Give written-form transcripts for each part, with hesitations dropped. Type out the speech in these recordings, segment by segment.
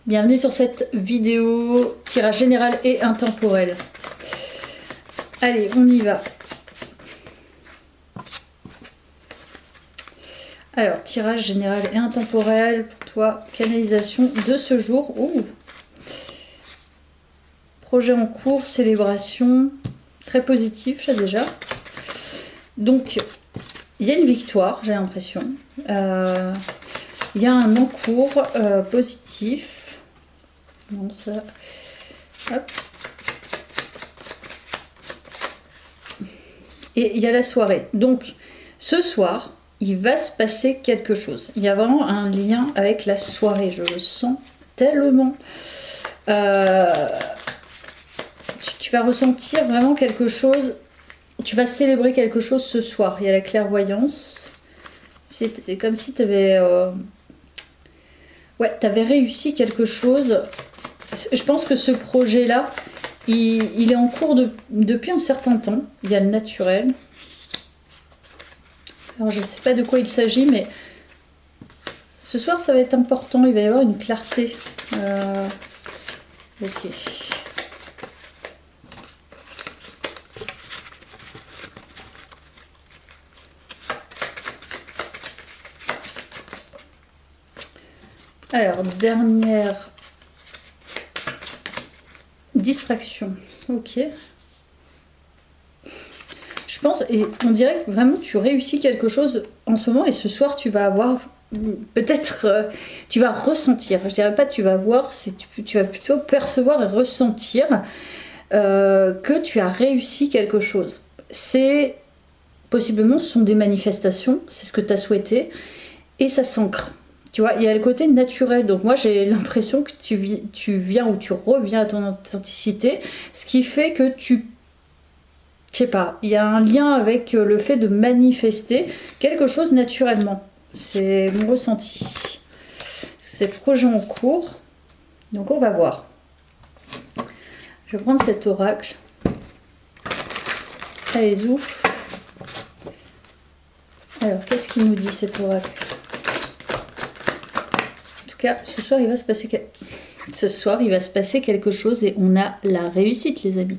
Bienvenue sur cette vidéo tirage général et intemporel. Allez, on y va. Alors, tirage général et intemporel pour toi, canalisation de ce jour. Oh. Projet en cours, célébration, très positif, ça déjà. Donc, il y a une victoire, j'ai l'impression. Il y a un encours positif. Non, ça... Hop. Et il y a la soirée. Donc, ce soir, il va se passer quelque chose. Il y a vraiment un lien avec la soirée. Je le sens tellement. Tu vas ressentir vraiment quelque chose. Tu vas célébrer quelque chose ce soir. Il y a la clairvoyance. C'est comme si tu avais... Ouais, tu avais réussi quelque chose. Je pense que ce projet-là, il est en cours depuis un certain temps. Il y a le naturel. Alors, je ne sais pas de quoi il s'agit, mais ce soir, ça va être important. Il va y avoir une clarté. Ok. Alors, dernière distraction. Ok. Je pense, et on dirait que vraiment tu réussis quelque chose en ce moment et ce soir tu vas avoir peut-être, tu vas ressentir. Je dirais pas tu vas voir, tu vas plutôt percevoir et ressentir que tu as réussi quelque chose. C'est possiblement, ce sont des manifestations, c'est ce que tu as souhaité et ça s'ancre. Tu vois, il y a le côté naturel. Donc moi, j'ai l'impression que tu viens ou tu reviens à ton authenticité, ce qui fait que tu... Je sais pas, il y a un lien avec le fait de manifester quelque chose naturellement. C'est mon ressenti. C'est projet en cours. Donc on va voir. Je vais prendre cet oracle. Allez, ouf. Alors, qu'est-ce qu'il nous dit cet oracle ? Ce soir, il va se passer quelque chose et on a la réussite, les amis.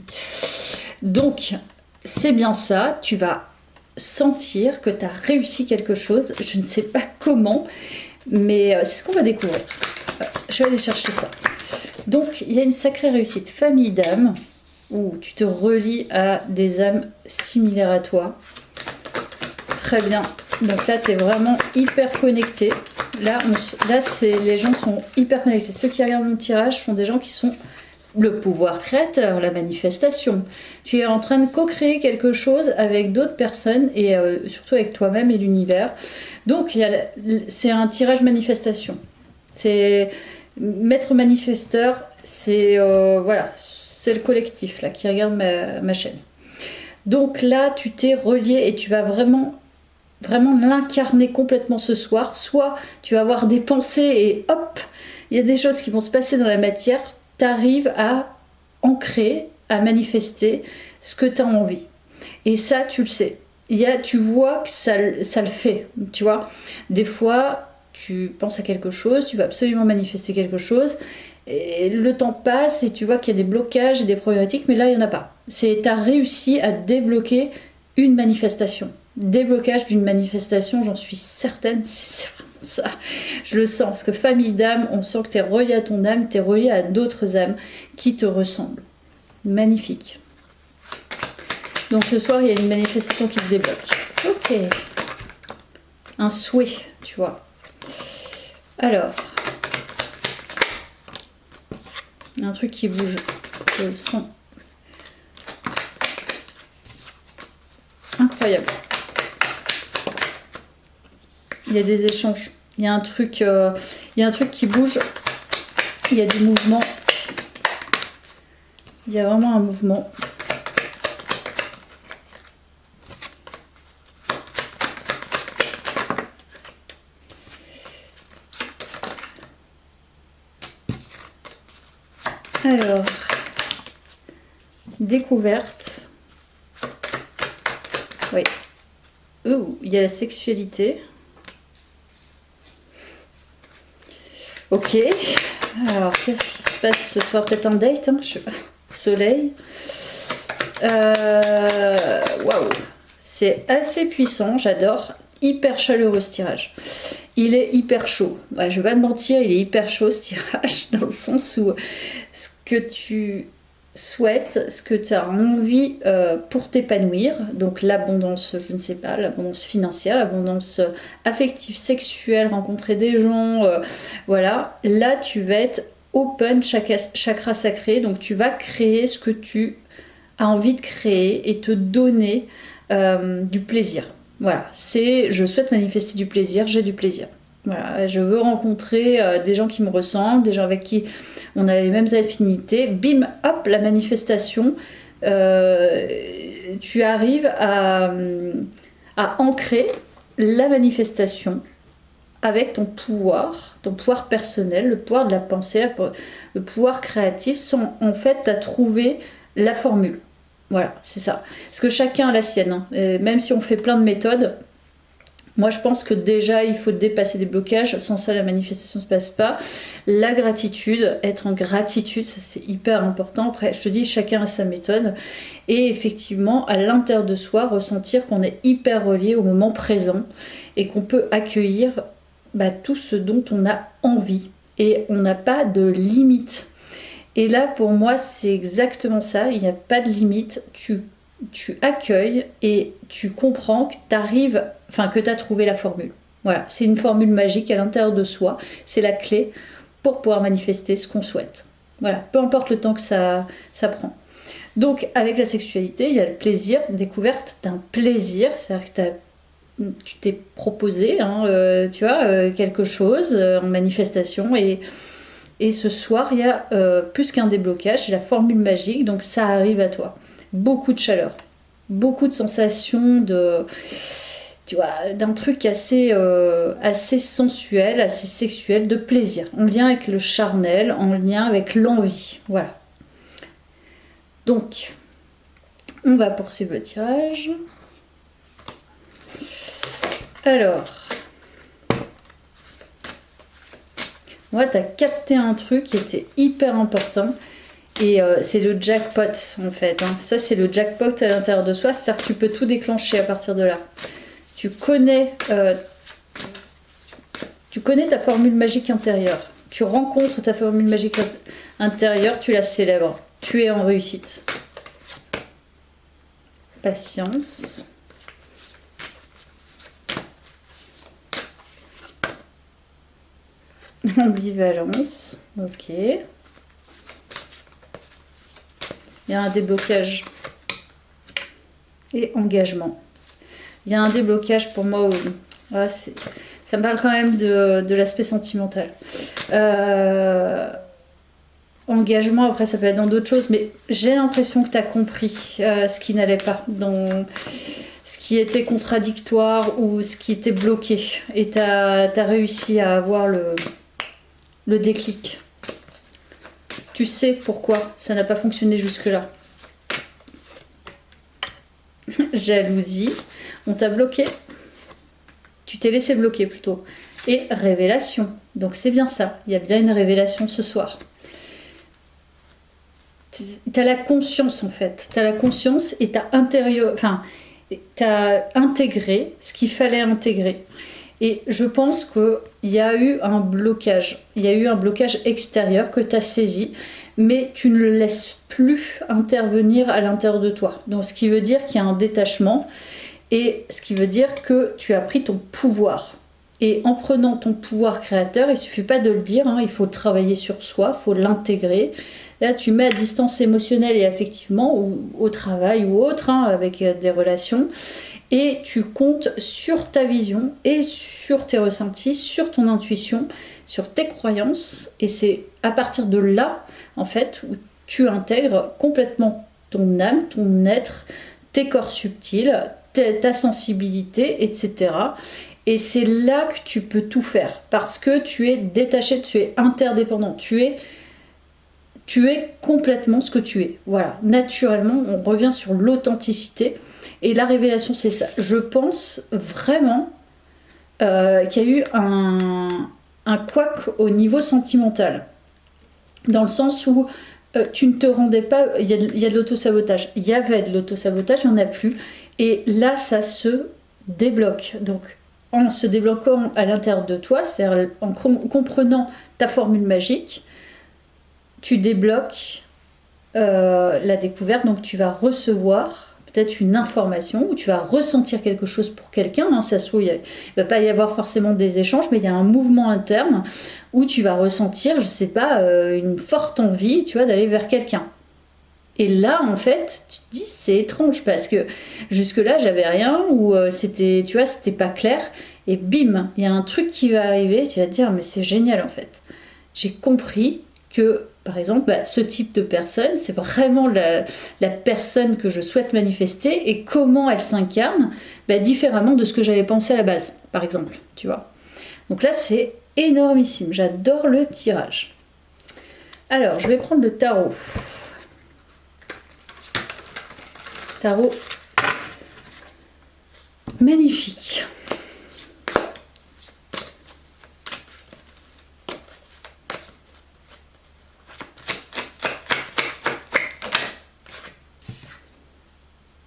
Donc, c'est bien ça. Tu vas sentir que tu as réussi quelque chose. Je ne sais pas comment, mais c'est ce qu'on va découvrir. Je vais aller chercher ça. Donc, il y a une sacrée réussite. Famille d'âmes, où tu te relis à des âmes similaires à toi. Très bien. Donc là, tu es vraiment hyper connecté. Là, les gens sont hyper connectés. Ceux qui regardent mon tirage sont des gens qui sont le pouvoir créateur, la manifestation. Tu es en train de co-créer quelque chose avec d'autres personnes et surtout avec toi-même et l'univers. Donc, c'est un tirage manifestation. C'est maître manifesteur, c'est voilà, c'est le collectif là qui regarde ma chaîne. Donc là, tu t'es relié et tu vas vraiment l'incarner complètement ce soir. Soit tu vas avoir des pensées et hop, il y a des choses qui vont se passer dans la matière. Tu arrives à ancrer, à manifester ce que tu as envie. Et ça, tu le sais. Tu vois que ça le fait. Tu vois, des fois, tu penses à quelque chose, tu vas absolument manifester quelque chose. Et le temps passe et tu vois qu'il y a des blocages et des problématiques, mais là, il n'y en a pas. Tu as réussi à débloquer une manifestation. Déblocage d'une manifestation, j'en suis certaine, c'est vraiment ça. Je le sens, parce que famille d'âme, on sent que tu es relié à ton âme, tu es relié à d'autres âmes qui te ressemblent. Magnifique. Donc ce soir, il y a une manifestation qui se débloque. Ok. Un souhait, tu vois. Alors, un truc qui bouge, je le sens. Incroyable. Il y a des échanges. Il y a un truc qui bouge. Il y a du mouvement. Il y a vraiment un mouvement. Alors, découverte. Oui. Oh, il y a la sexualité. Ok. Alors, qu'est-ce qui se passe ce soir? Peut-être un date, hein, je sais pas. Soleil. Waouh, c'est assez puissant, j'adore. Hyper chaleureux ce tirage. Il est hyper chaud. Ouais, je vais pas te mentir, il est hyper chaud ce tirage, dans le sens où ce que tu souhaites, ce que tu as envie pour t'épanouir, donc l'abondance, je ne sais pas, l'abondance financière, l'abondance affective, sexuelle, rencontrer des gens, voilà. Là, tu vas être open, chakra sacré, donc tu vas créer ce que tu as envie de créer et te donner du plaisir. Voilà, c'est je souhaite manifester du plaisir, j'ai du plaisir. Voilà, je veux rencontrer des gens qui me ressemblent, des gens avec qui on a les mêmes affinités. Bim, hop, la manifestation. Tu arrives à ancrer la manifestation avec ton pouvoir personnel, le pouvoir de la pensée, le pouvoir créatif, sans en fait à trouver la formule. Voilà, c'est ça. Parce que chacun a la sienne. Hein. Même si on fait plein de méthodes, moi je pense que déjà il faut dépasser des blocages. Sans ça, la manifestation ne se passe pas. La gratitude, être en gratitude, ça c'est hyper important. Après, je te dis, chacun a sa méthode. Et effectivement, à l'intérieur de soi, ressentir qu'on est hyper relié au moment présent et qu'on peut accueillir tout ce dont on a envie. Et on n'a pas de limite. Et là, pour moi, c'est exactement ça. Il n'y a pas de limite. Tu accueilles et tu comprends que tu as trouvé la formule. Voilà, c'est une formule magique à l'intérieur de soi. C'est la clé pour pouvoir manifester ce qu'on souhaite. Voilà, peu importe le temps que ça prend. Donc, avec la sexualité, il y a le plaisir, découverte d'un plaisir. C'est-à-dire que tu t'es proposé, quelque chose en manifestation et ce soir, il y a plus qu'un déblocage, c'est la formule magique, donc ça arrive à toi. Beaucoup de chaleur, beaucoup de sensations d'un truc assez sensuel, assez sexuel, de plaisir, en lien avec le charnel, en lien avec l'envie. Voilà. Donc, on va poursuivre le tirage. Alors... Moi, tu as capté un truc qui était hyper important et c'est le jackpot en fait. Hein. Ça, c'est le jackpot à l'intérieur de soi, c'est-à-dire que tu peux tout déclencher à partir de là. Tu connais ta formule magique intérieure. Tu rencontres ta formule magique intérieure, tu la célèbres. Tu es en réussite. Patience. Ambivalence, ok. Il y a un déblocage et engagement. Il y a un déblocage pour moi où ça me parle quand même de l'aspect sentimental. Engagement, après ça peut être dans d'autres choses, mais j'ai l'impression que tu as compris ce qui n'allait pas, dans ce qui était contradictoire ou ce qui était bloqué. Et tu as réussi à avoir le déclic. Tu sais pourquoi ça n'a pas fonctionné jusque-là. Jalousie, on t'a bloqué. Tu t'es laissé bloquer plutôt. Et révélation. Donc c'est bien ça. Il y a bien une révélation ce soir. T'as la conscience en fait. T'as la conscience et t'as intégré ce qu'il fallait intégrer. Et je pense qu'il y a eu un blocage. Il y a eu un blocage extérieur que tu as saisi, mais tu ne le laisses plus intervenir à l'intérieur de toi. Donc ce qui veut dire qu'il y a un détachement et ce qui veut dire que tu as pris ton pouvoir. Et en prenant ton pouvoir créateur, il ne suffit pas de le dire, hein, il faut travailler sur soi, il faut l'intégrer. Là, tu mets à distance émotionnelle et affectivement, ou au travail ou autre, hein, avec des relations. Et tu comptes sur ta vision et sur tes ressentis, sur ton intuition, sur tes croyances. Et c'est à partir de là, en fait, où tu intègres complètement ton âme, ton être, tes corps subtils, ta sensibilité, etc. Et c'est là que tu peux tout faire. Parce que tu es détaché, tu es interdépendant, tu es complètement ce que tu es. Voilà, naturellement, on revient sur l'authenticité. Et la révélation, c'est ça. Je pense vraiment qu'il y a eu un couac au niveau sentimental. Dans le sens où tu ne te rendais pas... Il y a de l'autosabotage. Il y avait de l'autosabotage, il n'y en a plus. Et là, ça se débloque. Donc, en se débloquant à l'intérieur de toi, c'est-à-dire en comprenant ta formule magique, tu débloques la découverte. Donc, tu vas recevoir peut-être une information ou tu vas ressentir quelque chose pour quelqu'un. Hein, ça se trouve, il ne va pas y avoir forcément des échanges, mais il y a un mouvement interne où tu vas ressentir, je sais pas, une forte envie, tu vois, d'aller vers quelqu'un. Et là, en fait, tu te dis, c'est étrange parce que jusque-là, j'avais rien ou c'était, tu vois, c'était pas clair. Et bim, il y a un truc qui va arriver, tu vas te dire, mais c'est génial en fait. J'ai compris que, par exemple, ce type de personne, c'est vraiment la personne que je souhaite manifester et comment elle s'incarne différemment de ce que j'avais pensé à la base, par exemple, tu vois. Donc là, c'est énormissime. J'adore le tirage. Alors, je vais prendre le tarot. Tarot magnifique.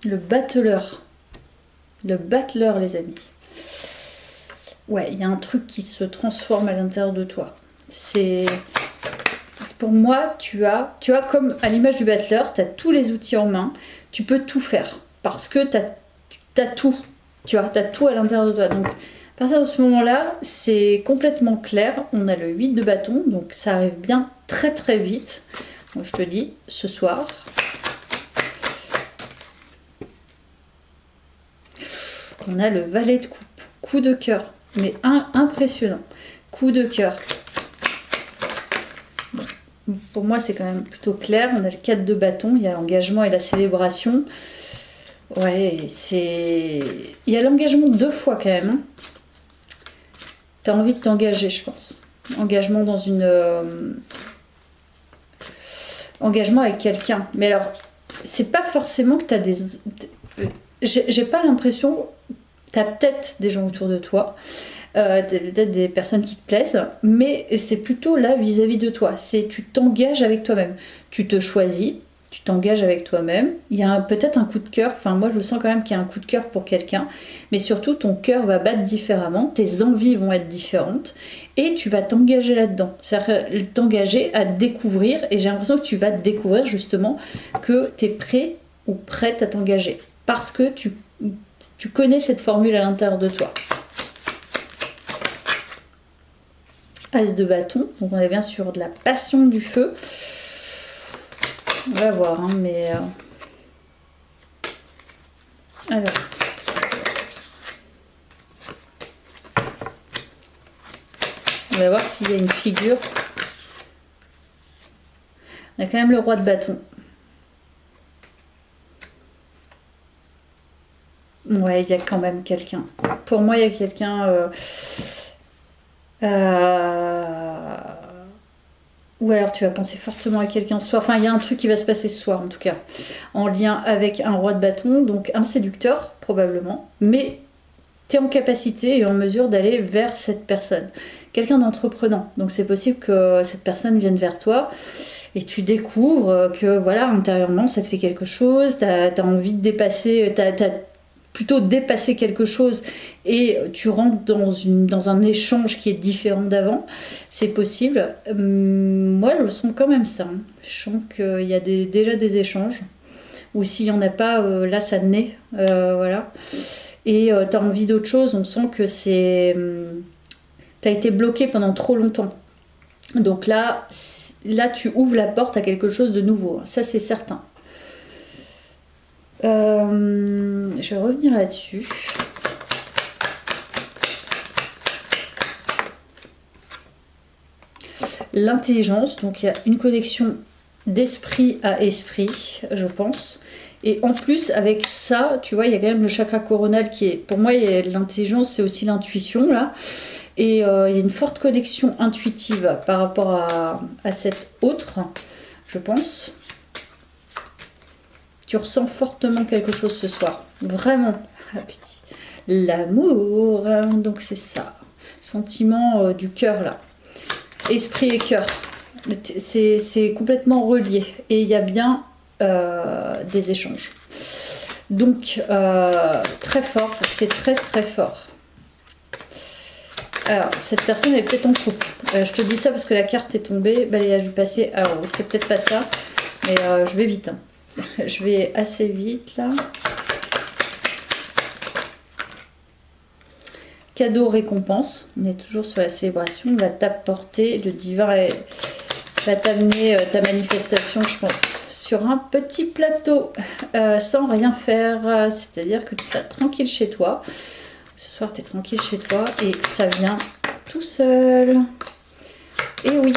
Le battleur. Le battleur, les amis. Ouais, il y a un truc qui se transforme à l'intérieur de toi. C'est... Pour moi, tu as comme à l'image du battleur, tu as tous les outils en main. Tu peux tout faire. Parce que tu as tout. Tu vois, tu as tout à l'intérieur de toi. Donc, à partir de ce moment-là, c'est complètement clair. On a le 8 de bâton. Donc, ça arrive bien très très vite. Donc, je te dis, ce soir... On a le valet de coupe, coup de cœur, mais impressionnant, coup de cœur. Bon, pour moi, c'est quand même plutôt clair. On a le 4 de bâton, il y a l'engagement et la célébration. Ouais, c'est... Il y a l'engagement 2 fois quand même. Hein. Tu as envie de t'engager, je pense. Engagement dans une... Engagement avec quelqu'un. Mais alors, c'est pas forcément que tu as des... J'ai pas l'impression... Tu as peut-être des gens autour de toi, peut-être des personnes qui te plaisent, mais c'est plutôt là vis-à-vis de toi. C'est tu t'engages avec toi-même. Tu te choisis, tu t'engages avec toi-même. Il y a peut-être un coup de cœur, enfin moi je sens quand même qu'il y a un coup de cœur pour quelqu'un, mais surtout ton cœur va battre différemment, tes envies vont être différentes, et tu vas t'engager là-dedans. C'est-à-dire t'engager à découvrir, et j'ai l'impression que tu vas découvrir justement que tu es prêt ou prête à t'engager. Parce que tu connais cette formule à l'intérieur de toi. As de bâton, donc on est bien sur de la passion du feu. On va voir, hein, mais... Alors... On va voir s'il y a une figure. On a quand même le roi de bâton. Ouais, il y a quand même quelqu'un. Pour moi, il y a quelqu'un... Ou alors tu vas penser fortement à quelqu'un ce soir. Enfin, il y a un truc qui va se passer ce soir, en tout cas. En lien avec un roi de bâton, donc un séducteur, probablement. Mais tu es en capacité et en mesure d'aller vers cette personne. Quelqu'un d'entreprenant. Donc c'est possible que cette personne vienne vers toi et tu découvres que, voilà, intérieurement, ça te fait quelque chose. Tu as envie de dépasser... plutôt dépasser quelque chose et tu rentres dans un échange qui est différent d'avant, c'est possible. Moi, je sens quand même ça. Hein. Je sens qu'il y a déjà des échanges, ou s'il n'y en a pas, là, ça naît. Voilà. Et tu as envie d'autre chose, on sent que c'est... tu as été bloqué pendant trop longtemps. Donc là, tu ouvres la porte à quelque chose de nouveau. Ça, c'est certain. Je vais revenir là-dessus. L'intelligence, donc il y a une connexion d'esprit à esprit, je pense. Et en plus, avec ça, tu vois, il y a quand même le chakra coronal qui est... Pour moi, l'intelligence, c'est aussi l'intuition, là. Et il y a une forte connexion intuitive par rapport à cette autre, je pense. Tu ressens fortement quelque chose ce soir. Vraiment. Ah, petit. L'amour. Donc c'est ça. Sentiment du cœur là. Esprit et cœur. C'est complètement relié et il y a bien des échanges. Donc, très fort, c'est très très fort. Alors, cette personne est peut-être en couple. Je te dis ça parce que la carte est tombée. Balayage du passé. Alors, c'est peut-être pas ça. Mais je vais vite. Hein. Je vais assez vite là. Cadeau, récompense. On est toujours sur la célébration. Va t'apporter. Le divin va t'amener ta manifestation, je pense, sur un petit plateau. Sans rien faire. C'est-à-dire que tu seras tranquille chez toi. Ce soir, tu es tranquille chez toi et ça vient tout seul. Et oui.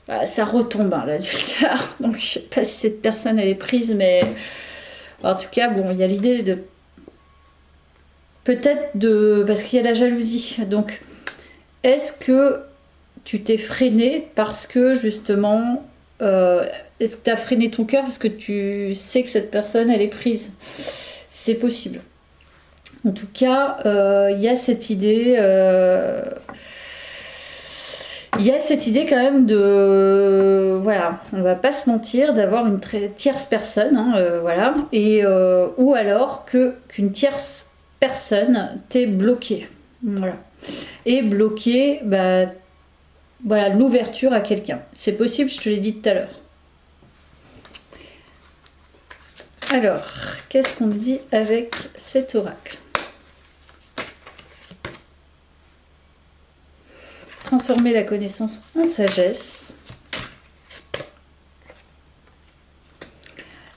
Voilà, ça retombe, hein, l'adultère. Donc, je sais pas si cette personne, elle est prise, mais en tout cas, bon, il y a l'idée de... Peut-être de... Parce qu'il y a la jalousie. Donc, est-ce que tu t'es freiné parce que, justement... est-ce que tu as freiné ton cœur parce que tu sais que cette personne, elle est prise? C'est possible. En tout cas, il y a cette idée... il y a cette idée quand même de... Voilà, on va pas se mentir, d'avoir une tierce personne, hein, voilà. Et, ou alors qu'une tierce personne t'est bloquée. Voilà. Et bloquée, bah... Voilà, l'ouverture à quelqu'un. C'est possible, je te l'ai dit tout à l'heure. Alors, qu'est-ce qu'on dit avec cet oracle? Transformer la connaissance en sagesse.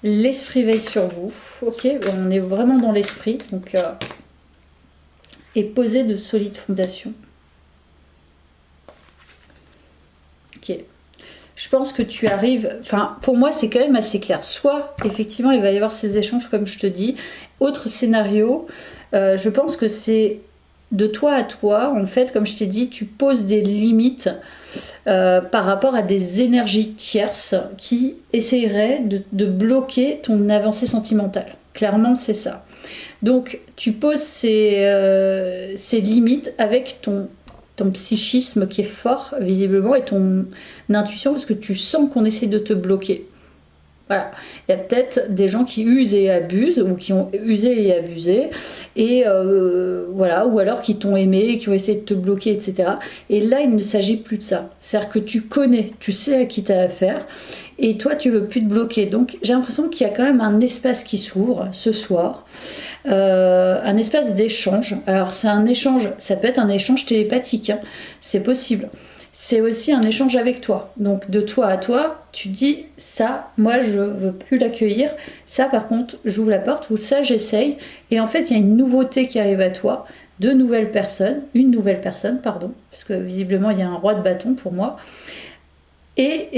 L'esprit veille sur vous. Ok, on est vraiment dans l'esprit. Donc, et poser de solides fondations. Ok. Je pense que tu arrives... Enfin, pour moi, c'est quand même assez clair. Soit, effectivement, il va y avoir ces échanges, comme je te dis. Autre scénario, je pense que c'est de toi à toi. En fait, comme je t'ai dit, tu poses des limites par rapport à des énergies tierces qui essaieraient de bloquer ton avancée sentimentale. Clairement, c'est ça. Donc, tu poses ces limites avec ton psychisme qui est fort, visiblement, et ton intuition, parce que tu sens qu'on essaie de te bloquer. Voilà. Il y a peut-être des gens qui usent et abusent, ou qui ont usé et abusé, et voilà, ou alors qui t'ont aimé, qui ont essayé de te bloquer, etc. Et là, il ne s'agit plus de ça. C'est-à-dire que tu connais, tu sais à qui tu as affaire, et toi, tu veux plus te bloquer. Donc, j'ai l'impression qu'il y a quand même un espace qui s'ouvre ce soir, un espace d'échange. Alors, c'est un échange, ça peut être un échange télépathique, hein, c'est possible. C'est aussi un échange avec toi. Donc, de toi à toi, tu dis, ça, moi, je veux plus l'accueillir. Ça, par contre, j'ouvre la porte, ou ça, j'essaye. Et en fait, il y a une nouveauté qui arrive à toi, une nouvelle personne, pardon, parce que visiblement, il y a un roi de bâton pour moi. Et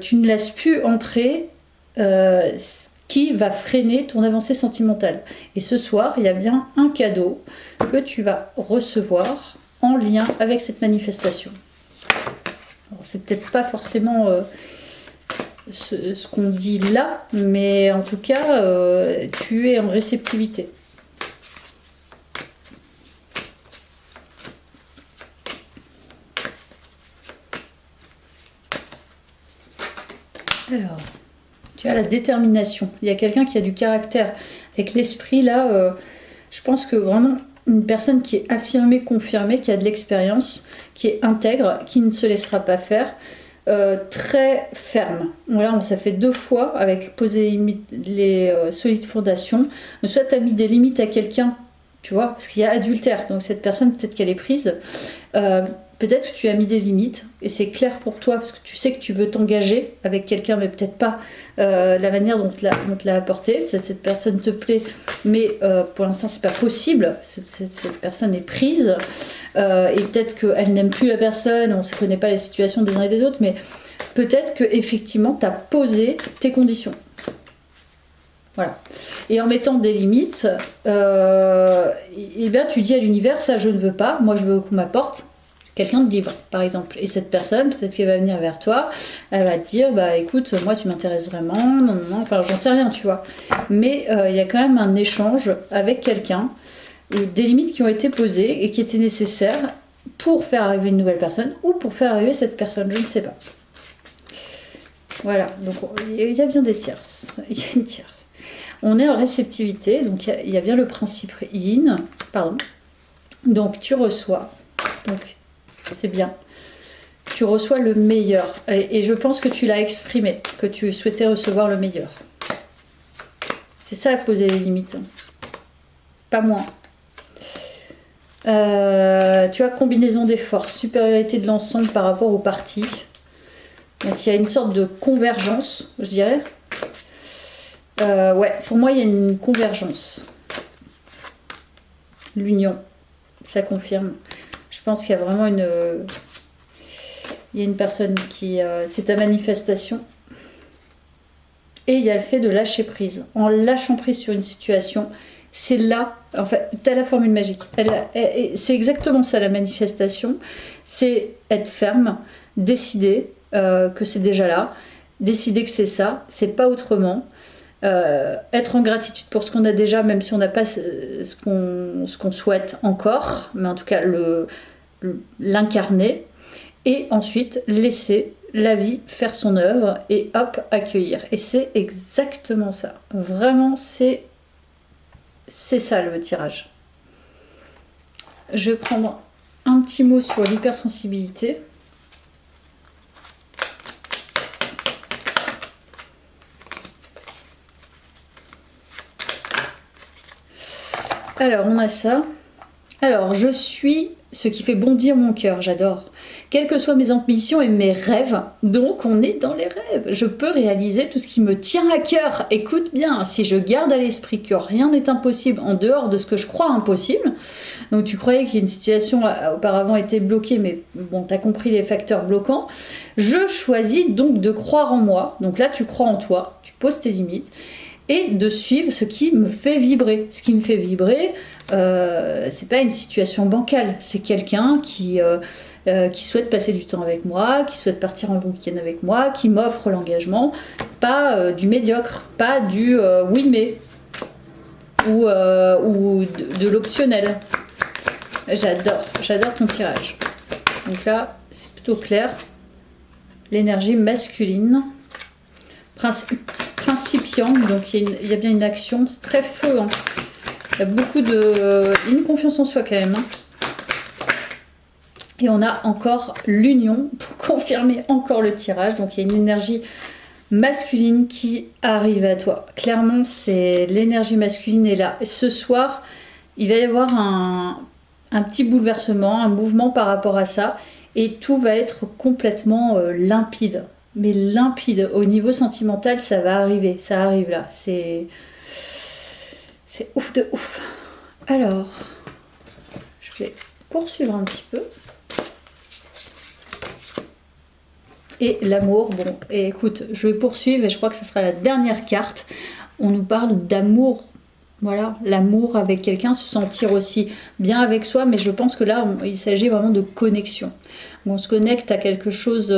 tu ne laisses plus entrer qui va freiner ton avancée sentimentale. Et ce soir, il y a bien un cadeau que tu vas recevoir en lien avec cette manifestation. C'est peut-être pas forcément ce qu'on dit là, mais en tout cas, tu es en réceptivité. Alors, tu as la détermination. Il y a quelqu'un qui a du caractère. Avec l'esprit, là, je pense que vraiment... une personne qui est affirmée, confirmée, qui a de l'expérience, qui est intègre, qui ne se laissera pas faire, très ferme. Voilà, ça fait 2 fois avec poser les solides fondations. Soit tu as mis des limites à quelqu'un, tu vois, parce qu'il y a adultère, donc cette personne, peut-être qu'elle est prise. Peut-être que tu as mis des limites, et c'est clair pour toi, parce que tu sais que tu veux t'engager avec quelqu'un, mais peut-être pas la manière dont on te l'a apporté. Cette personne te plaît, mais pour l'instant, c'est pas possible. Cette personne est prise, et peut-être qu'elle n'aime plus la personne, on ne connaît pas les situations des uns et des autres, mais peut-être qu'effectivement, tu as posé tes conditions. Voilà. Et en mettant des limites, et bien, tu dis à l'univers, ça, je ne veux pas, moi, je veux qu'on m'apporte quelqu'un de libre, par exemple. Et cette personne, peut-être qu'elle va venir vers toi, elle va te dire, bah écoute, moi tu m'intéresses vraiment, non, enfin j'en sais rien, tu vois. Mais il y a quand même un échange avec quelqu'un, des limites qui ont été posées et qui étaient nécessaires, pour faire arriver une nouvelle personne ou pour faire arriver cette personne, je ne sais pas. Voilà, donc il y a bien des tierces. Il y a une tierce. On est en réceptivité, donc il y a bien le principe yin, pardon. Donc tu reçois, donc c'est bien. Tu reçois le meilleur. Et je pense que tu l'as exprimé, que tu souhaitais recevoir le meilleur. C'est ça, poser les limites. Pas moins. Tu as combinaison des forces, supériorité de l'ensemble par rapport aux parties. Donc il y a une sorte de convergence, je dirais. Ouais, pour moi il y a une convergence. L'union, ça confirme. Je pense qu'il y a vraiment une... il y a une personne qui... c'est ta manifestation. Et il y a le fait de lâcher prise. En lâchant prise sur une situation, c'est là... En fait, tu as la formule magique. C'est exactement ça la manifestation. C'est être ferme, décider que c'est déjà là, décider que c'est ça, c'est pas autrement. Être en gratitude pour ce qu'on a déjà, même si on n'a pas ce qu'on souhaite encore, mais en tout cas l'incarner, et ensuite laisser la vie faire son œuvre et hop, accueillir. Et c'est exactement ça. Vraiment, c'est ça le tirage. Je vais prendre un petit mot sur l'hypersensibilité. Alors, on a ça. Alors, je suis ce qui fait bondir mon cœur, j'adore. Quelles que soient mes ambitions et mes rêves, donc on est dans les rêves. Je peux réaliser tout ce qui me tient à cœur. Écoute bien, si je garde à l'esprit que rien n'est impossible en dehors de ce que je crois impossible, donc tu croyais qu'une situation auparavant était bloquée, mais bon, tu as compris les facteurs bloquants, je choisis donc de croire en moi. Donc là, tu crois en toi, tu poses tes limites, et de suivre ce qui me fait vibrer. Ce qui me fait vibrer, c'est pas une situation bancale, c'est quelqu'un qui souhaite passer du temps avec moi, qui souhaite partir en week-end avec moi, qui m'offre l'engagement, pas du médiocre, pas du oui mais, ou de l'optionnel. J'adore ton tirage. Donc là, c'est plutôt clair. L'énergie masculine. Principiante, donc il y a bien une action, c'est très feu. Hein. Il y a beaucoup de... Il y a une confiance en soi quand même. Hein. Et on a encore l'union pour confirmer encore le tirage. Donc il y a une énergie masculine qui arrive à toi. Clairement, c'est l'énergie masculine est là. Et ce soir, il va y avoir un petit bouleversement, un mouvement par rapport à ça. Et tout va être complètement limpide. Mais limpide, au niveau sentimental, ça va arriver, ça arrive là, c'est ouf de ouf. Alors, je vais poursuivre un petit peu. Et l'amour, bon, et écoute, je vais poursuivre et je crois que ce sera la dernière carte. On nous parle d'amour, voilà, l'amour avec quelqu'un, se sentir aussi bien avec soi, mais je pense que là, il s'agit vraiment de connexion. On se connecte à quelque chose...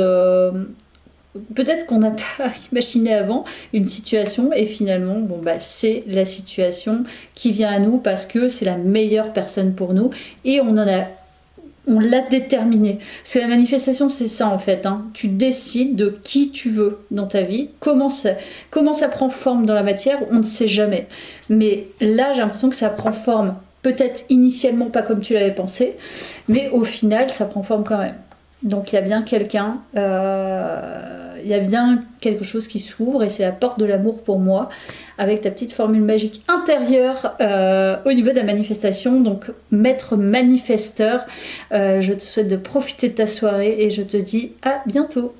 peut-être qu'on n'a pas imaginé avant une situation et finalement bon, bah, c'est la situation qui vient à nous parce que c'est la meilleure personne pour nous et on l'a déterminé. Parce que la manifestation c'est ça en fait, hein. Tu décides de qui tu veux dans ta vie, comment ça prend forme dans la matière, on ne sait jamais. Mais là j'ai l'impression que ça prend forme, peut-être initialement pas comme tu l'avais pensé, mais au final ça prend forme quand même. Donc il y a bien quelqu'un, il y a bien quelque chose qui s'ouvre et c'est la porte de l'amour pour moi avec ta petite formule magique intérieure au niveau de la manifestation. Donc maître manifesteur, je te souhaite de profiter de ta soirée et je te dis à bientôt.